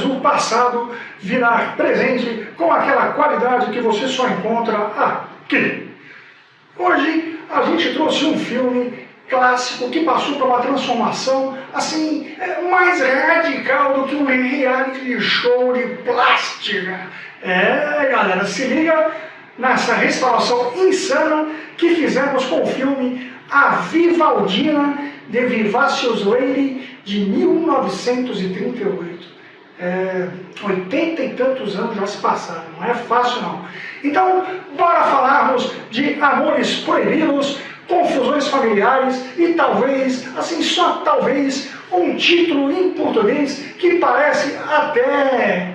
faz o passado virar presente com aquela qualidade que você só encontra aqui. Hoje a gente trouxe um filme clássico que passou por uma transformação assim mais radical do que um reality show de plástica. Galera, se liga nessa restauração insana que fizemos com o filme A Vivaldina de Vivacious Lady de 1938. 80 e tantos anos já se passaram, não é fácil não. Então, bora falarmos de amores proibidos, confusões familiares e talvez, assim, só talvez, um título em português que parece até,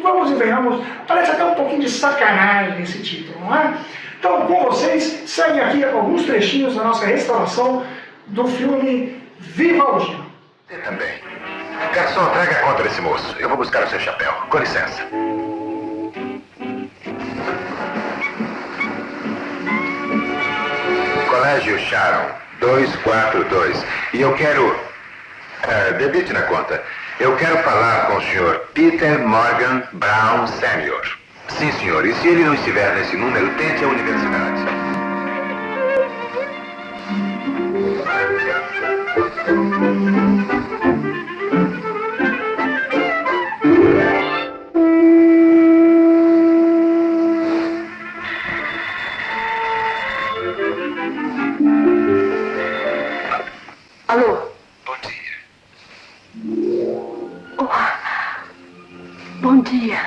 vamos e venhamos, parece até um pouquinho de sacanagem esse título, não é? Então, com vocês, seguem aqui alguns trechinhos da nossa restauração do filme Vivaldina. Você também. Garçom, traga a conta desse moço. Eu vou buscar o seu chapéu. Com licença. Colégio Sharon, 242. E eu quero... debite na conta. Eu quero falar com o senhor Peter Morgan Brown Sr. Sim, senhor. E se ele não estiver nesse número, tente a universidade. Alô? Bom dia. Oh. Bom dia.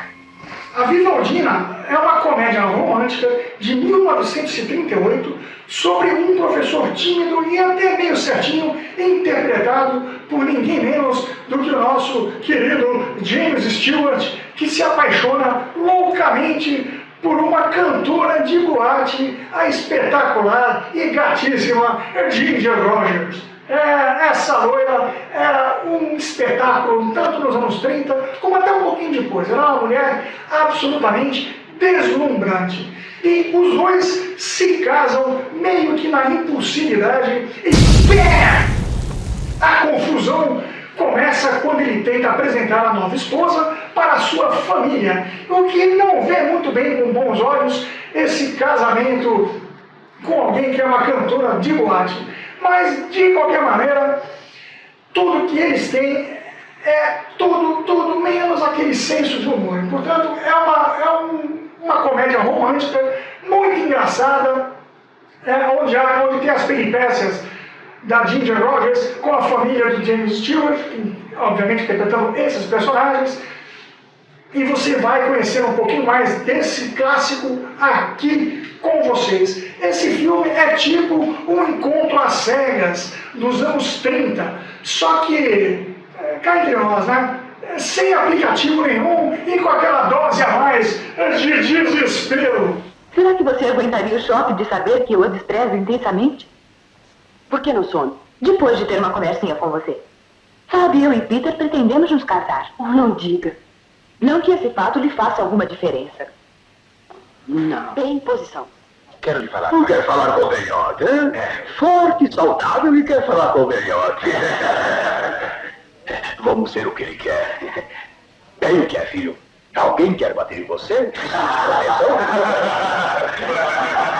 A Vivaldina é uma comédia romântica de 1938 sobre um professor tímido e até meio certinho, interpretado por ninguém menos do que o nosso querido James Stewart, que se apaixona loucamente por uma cantora de boate, a espetacular e gatíssima Ginger Rogers. Essa loira era um espetáculo, tanto nos anos 30, como até um pouquinho depois. Era uma mulher absolutamente deslumbrante. E os dois se casam meio que na impulsividade e BAM! A confusão começa quando ele tenta apresentar a nova esposa para a sua família, o que não vê muito bem com bons olhos esse casamento com alguém que é uma cantora de boate. Mas, de qualquer maneira, tudo que eles têm é tudo menos aquele senso de humor. Portanto, é uma comédia romântica, muito engraçada, onde tem as peripécias da Ginger Rogers com a família do James Stewart, obviamente interpretando esses personagens. E você vai conhecer um pouquinho mais desse clássico aqui com vocês. Esse filme é tipo um encontro às cegas dos anos 30, só que, cá entre nós, né? Sem aplicativo nenhum e com aquela dose a mais de desespero. Será que você aguentaria o choque de saber que eu a desprezo intensamente? Por que não some? Depois de ter uma conversinha com você. Sabe, eu e Peter pretendemos nos casar. Oh, não diga. Não que esse fato lhe faça alguma diferença. Não. Em posição. Quero lhe falar. Não quer falar com o velhote, hein? Forte, saudável e quer falar com o velhote. Vamos ver o que ele quer. Bem o que é, filho? Alguém quer bater em você?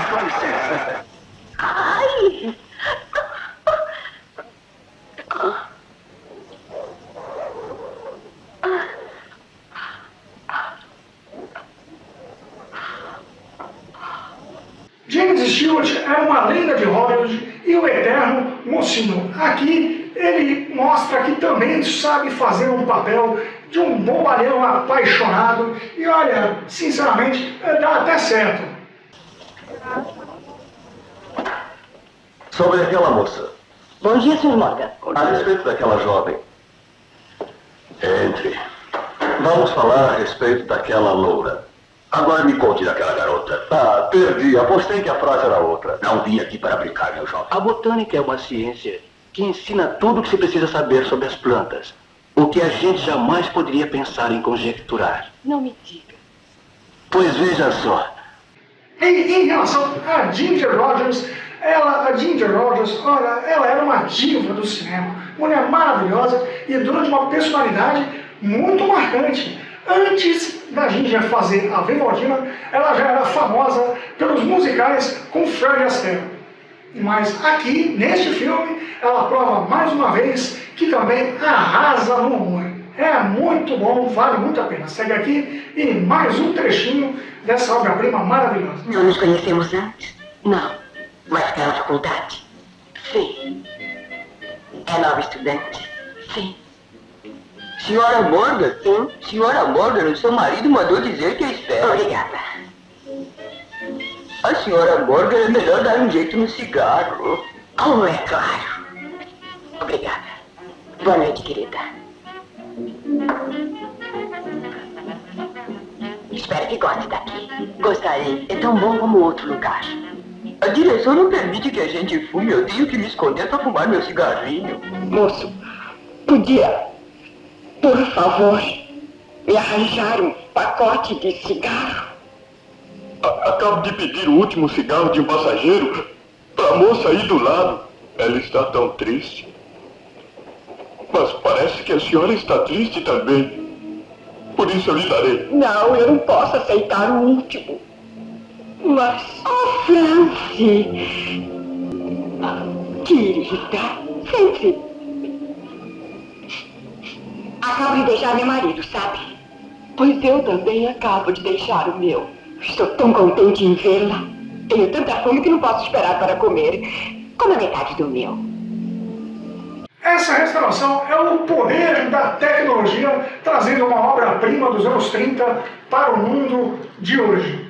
Com licença. Ai! James Stewart é uma lenda de Hollywood e o eterno mocinho. Aqui ele mostra que também sabe fazer um papel de um bobalhão apaixonado e olha, sinceramente, dá até certo. Sobre aquela moça. Bom dia, Sr. Morgan. A respeito daquela jovem. Entre. Vamos falar a respeito daquela loura. Agora me conte daquela garota. Ah, perdi. Apostei que a frase era outra. Não vim aqui para brincar, meu jovem. A botânica é uma ciência que ensina tudo o que se precisa saber sobre as plantas. O que a gente jamais poderia pensar em conjecturar. Não me diga. Pois veja só. Em relação a Ginger Rogers, ela era uma diva do cinema, mulher maravilhosa e dona de uma personalidade muito marcante. Antes da Ginger fazer a Vivaldina, ela já era famosa pelos musicais com Fred Astaire. Mas aqui, neste filme, ela prova mais uma vez que também arrasa no humor. É muito bom, vale muito a pena. Segue aqui e mais um trechinho dessa obra-prima maravilhosa. Não nos conhecemos antes? Não. Mas pela faculdade? Sim. É nova estudante? Sim. Senhora Morgan? Sim. Senhora Morgan, o seu marido mandou dizer que espera. Obrigada. A senhora Morgan é melhor dar um jeito no cigarro. Oh, é claro. Obrigada. Boa noite, querida. Espero que goste daqui. Gostarei. É tão bom como outro lugar. A direção não permite que a gente fume. Eu tenho que me esconder para fumar meu cigarrinho. Moço, podia, por favor, me arranjar um pacote de cigarro? Acabo de pedir o último cigarro de um passageiro para a moça aí do lado. Ela está tão triste. Mas parece que a senhora está triste também. Por isso eu lhe darei. Não, eu não posso aceitar o último. Mas, oh, Francie, querida, Francie, acabo de deixar meu marido, sabe? Pois eu também acabo de deixar o meu. Estou tão contente em vê-la. Tenho tanta fome que não posso esperar para comer. Como a metade do meu. Essa restauração é o poder da tecnologia trazendo uma obra-prima dos anos 30 para o mundo de hoje.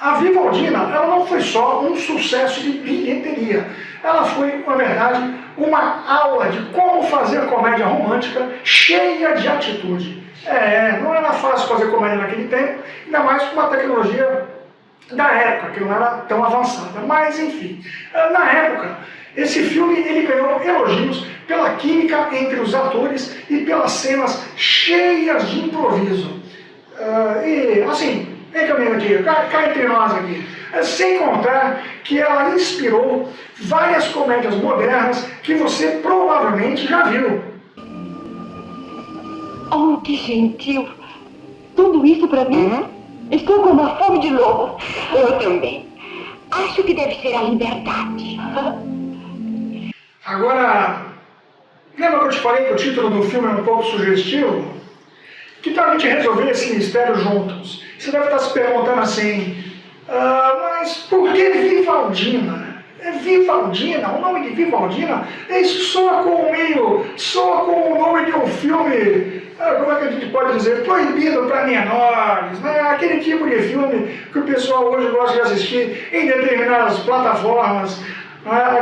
A Vivaldina, ela não foi só um sucesso de bilheteria. Ela foi, na verdade, uma aula de como fazer comédia romântica cheia de atitude. Não era fácil fazer comédia naquele tempo, ainda mais com uma tecnologia da época, que não era tão avançada. Mas, enfim, na época, esse filme ele ganhou elogios pela química entre os atores e pelas cenas cheias de improviso. E, assim, vem comigo aqui, cá entre nós aqui. Sem contar que ela inspirou várias comédias modernas que você provavelmente já viu. Oh, que gentil! Tudo isso para mim? Estou com uma fome de lobo. Eu também. Acho que deve ser a liberdade. Agora, lembra que eu te falei que o título do filme é um pouco sugestivo? Que tal a gente resolver esse mistério juntos? Você deve estar se perguntando assim, mas por que Vivaldina? Vivaldina, o nome de Vivaldina, isso soa como o nome de um filme, como é que a gente pode dizer, proibido para menores, né? Aquele tipo de filme que o pessoal hoje gosta de assistir em determinadas plataformas, né?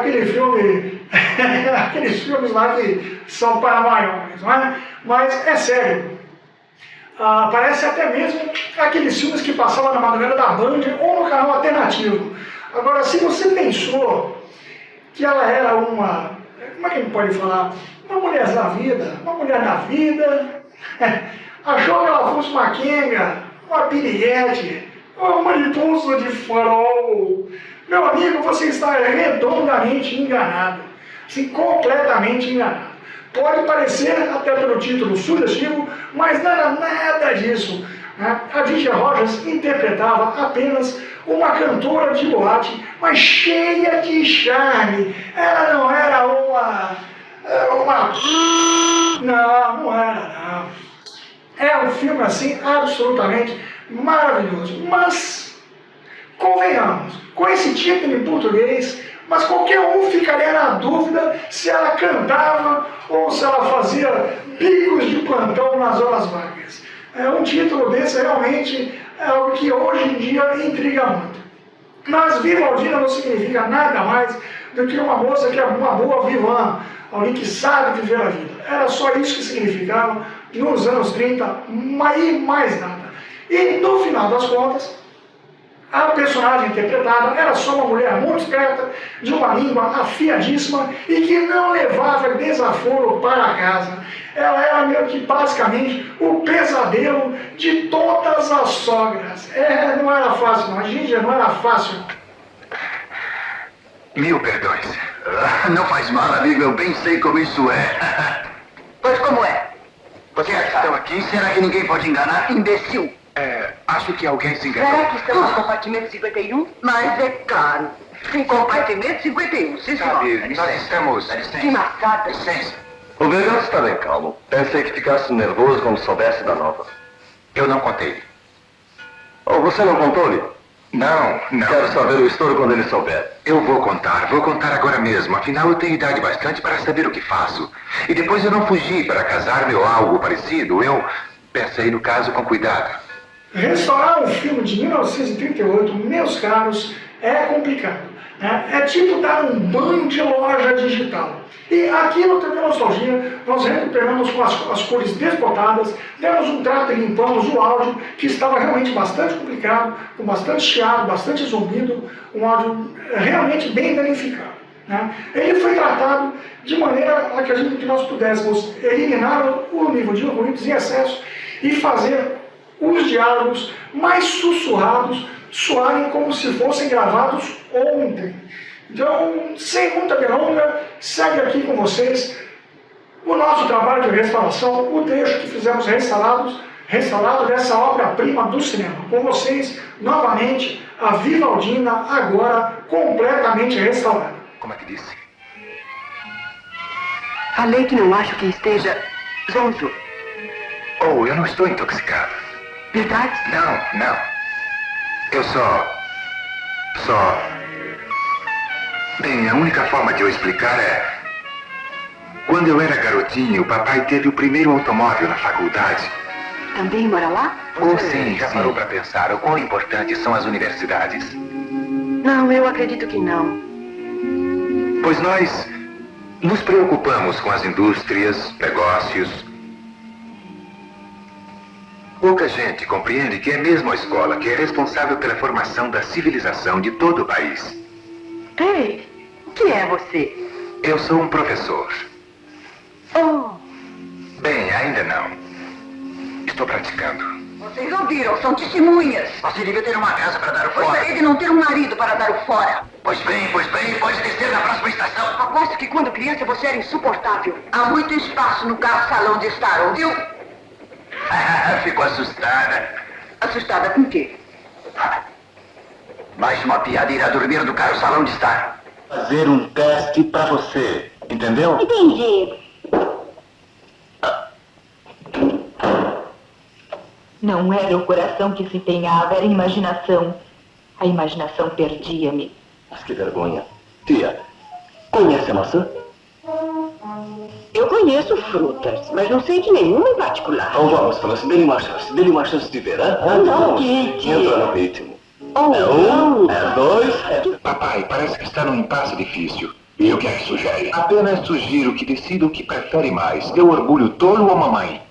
Aqueles filmes lá que são para maiores, não é? Mas é sério. Parece até mesmo aqueles filmes que passavam na madrugada da Band ou no canal alternativo. Agora, se você pensou que ela era uma, como é que a gente pode falar? Uma mulher da vida, achou que ela fosse uma quenga, uma piriguete, uma mariposa de farol. Meu amigo, você está redondamente enganado, assim, completamente enganado. Pode parecer, até pelo título sugestivo, mas não era nada disso. A Ginger Rogers interpretava apenas uma cantora de boate, mas cheia de charme. Ela não era Não era, não. É um filme, assim, absolutamente maravilhoso. Mas, convenhamos, com esse título em português, mas qualquer um ficaria na dúvida se ela cantava ou se ela fazia bicos de plantão nas horas vagas. Um título desse realmente é algo que hoje em dia intriga muito. Mas Vivaldina não significa nada mais do que uma moça que é uma boa vivã, alguém que sabe viver a vida. Era só isso que significava nos anos 30, e mais nada. E no final das contas, a personagem interpretada era só uma mulher muito esperta, de uma língua afiadíssima e que não levava desaforo para casa. Ela era meio que basicamente o pesadelo de todas as sogras. Não era fácil, não. A Ginger não era fácil. Mil perdões. Não faz mal, amigo. Eu bem sei como isso é. Pois como é? Vocês estão aqui? Será que ninguém pode enganar? Imbecil. Acho que alguém se enganou. Será que estamos no compartimento 51? Mas é claro. Em compartimento 51, sim, senhor. Sabe, nós estamos... Que massada. Licença. O Vergão está bem calmo. Pensei que ficasse nervoso quando soubesse da nova. Eu não contei. Oh, você não contou-lhe? Não. Quero saber o estouro quando ele souber. Eu vou contar agora mesmo. Afinal, eu tenho idade bastante para saber o que faço. E depois eu não fugi para casar-me ou algo parecido. Eu pensei no caso com cuidado. Restaurar um filme de 1938, meus caros, é complicado. Né? É tipo dar um banho de loja digital. E aqui no TV Nostalgia, nós recuperamos com as cores desbotadas, demos um trato e limpamos o áudio, que estava realmente bastante complicado, com bastante chiado, bastante zumbido, um áudio realmente bem danificado. Né? Ele foi tratado de maneira a que nós pudéssemos eliminar o nível de ruídos e excessos e fazer os diálogos mais sussurrados soarem como se fossem gravados ontem. Então, sem muita delonga, segue aqui com vocês o nosso trabalho de restauração, o trecho que fizemos restaurado dessa obra-prima do cinema. Com vocês, novamente, a Vivaldina, agora completamente restaurada. Como é que disse? Falei que não acho que esteja zonzo. Oh, eu não estou intoxicado. Verdade? Não. Eu só... Bem, a única forma de eu explicar é... Quando eu era garotinho, o papai teve o primeiro automóvel na faculdade. Também mora lá? Oh, sim, já parou para pensar o quão importantes são as universidades? Não, eu acredito que não. Pois nós nos preocupamos com as indústrias, negócios. Pouca gente compreende que é mesmo a escola que é responsável pela formação da civilização de todo o país. Ei, o que é você? Eu sou um professor. Oh, Bem, ainda não. Estou praticando. vocês ouviram, são testemunhas. Você devia ter uma casa para dar o fora. Gostaria de não ter um marido para dar o fora. Pois bem, pode descer na próxima estação. Aposto que quando criança você era insuportável. Há muito espaço no carro-salão de estar, ouviu? Ficou assustada. Assustada com o quê? Mais uma piada, irá dormir no carro-salão de estar. Fazer um teste para você, entendeu? Entendi. Não era o coração que se empenhava, era a imaginação. A imaginação perdia-me. Mas que vergonha. Tia, conhece a maçã? Eu conheço frutas, mas não sei de nenhuma em particular. Então vamos, França, dê-lhe uma chance de ver, hein? Não, Kate. Entra no ritmo. Oh, É não. um, é dois, é... Papai, parece que está num impasse difícil. E o que é que sugere? Apenas sugiro que decida o que prefere mais. Teu orgulho tolo ou mamãe?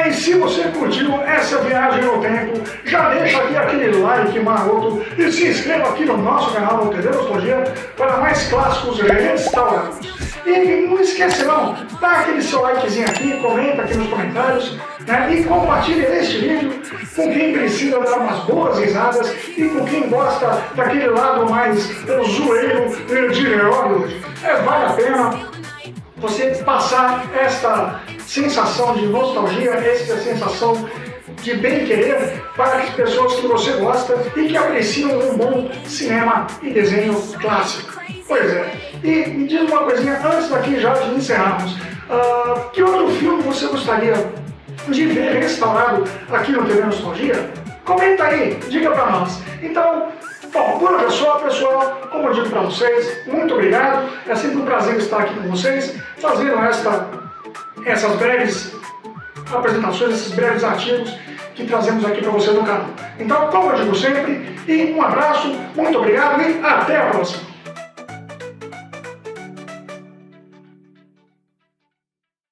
E se você curtiu essa viagem no tempo, já deixa aqui aquele like maroto e se inscreva aqui no nosso canal do TV Nostalgia para mais clássicos restaurados. E não esquece não, dá aquele seu likezinho aqui, comenta aqui nos comentários, né, e compartilhe este vídeo com quem precisa dar umas boas risadas e com quem gosta daquele lado mais zoeiro de Hollywood. Vale a pena você passar esta sensação de nostalgia, esta sensação de bem-querer para as pessoas que você gosta e que apreciam um bom cinema e desenho clássico. Pois é. E me diz uma coisinha antes daqui já de encerrarmos. Que outro filme você gostaria de ver restaurado aqui no TV Nostalgia? Comenta aí, diga para nós. Então, bom, por hoje é só, pessoal. Como eu digo para vocês, muito obrigado. É sempre um prazer estar aqui com vocês, fazendo essas breves apresentações, esses breves artigos que trazemos aqui para você no canal. Então, como eu digo sempre, e um abraço, muito obrigado e até a próxima.